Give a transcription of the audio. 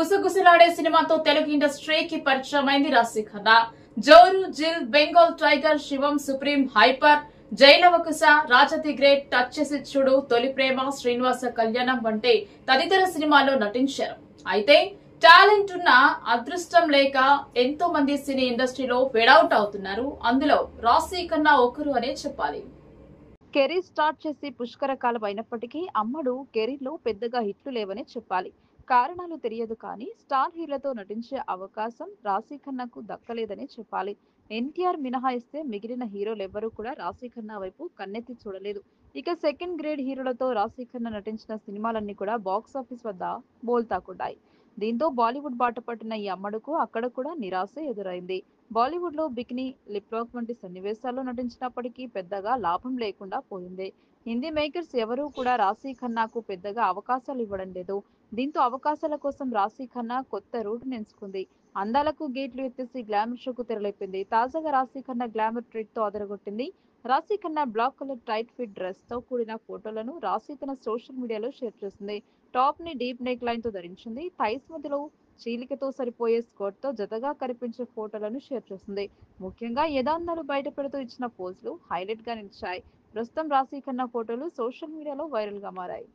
గుసగుసలాడే సినిమాతో తెలుగు ఇండస్ట్రీకి పరిచయమైంది రాశి Khanna. Joru, Jil, Bengal Tiger, Shivam Supreme, Hyper, Jai Lava Kusa, రాజతి గ్రేట్, టచ్ చేసి చూడు, తొలి ప్రేమ, శ్రీనివాస కళ్యాణం వంటి తదితర సినిమాల్లో నటించారు. అయితే టాలెంట్ ఉన్న అదృష్టం లేక ఎంతో మంది సినీ ఇండస్ట్రీలో ఫెడౌట్ అవుతున్నారు. అందులో రాశి ఖన్నా ఒకరు అనే చెప్పాలి. కెరీర్ స్టార్ట్ చేసి పుష్కర కాలం అయినప్పటికీ అమ్మడు కెరీర్లో పెద్దగా హిట్లు లేవనే చెప్పాలి. కారణాలు తెలియదు కానీ స్టార్ హీరోలతో నటించే అవకాశం రాశి ఖన్నాకు దక్కలేదని చెప్పాలి. ఎన్టీఆర్ మినహాయిస్తే మిగిలిన హీరోలెవ్వరూ కూడా రాశి ఖన్నా వైపు కన్నెత్తి చూడలేదు. ఇక సెకండ్ గ్రేడ్ హీరోలతో రాశి ఖన్నా నటించిన సినిమాలన్నీ కూడా బాక్సాఫీస్ వద్ద బోల్తా కొట్టాయి. దీంతో బాలీవుడ్ బాట పట్టిన ఈ అమ్మడుకు అక్కడ కూడా నిరాశ ఎదురైంది. బాలీవుడ్ లో బికినీ, లిప్ లాక్ వంటి సన్నివేశాల్లో నటించినప్పటికీ పెద్దగా లాభం లేకుండా పోయింది. హిందీ మేకర్స్ ఎవరూ కూడా రాశి ఖన్నాకు పెద్దగా అవకాశాలు ఇవ్వడం లేదు. దీంతో అవకాశాల కోసం రాశి ఖన్నా కొత్త రూటును ఎంచుకుంది. అందాలకు గేట్లు ఎత్తేసి గ్లామర్ షోకు తెరలేపింది. తాజాగా రాశి ఖన్నా గ్లామర్ ట్రీట్ తో అదరగొట్టింది. Rashi Khanna black colour tight fit dress తో కూడిన ఫోటోలను రాశి తన సోషల్ మీడియాలో షేర్ చేసింది. టాప్ ని డీప్ నెక్ లైన్ తో ధరించింది. థైస్ మధ్యలో చీలికతో సరిపోయే స్కర్ట్ తో జతగా కనిపించే ఫోటోలను షేర్ చేసింది. ముఖ్యంగా యదాందాలు బయట పెడుతూ ఇచ్చిన పోజులు హైలైట్ గా నిలిచాయి. ప్రస్తుతం రాశి ఖన్నా ఫోటోలు సోషల్ మీడియాలో వైరల్ గా మారాయి.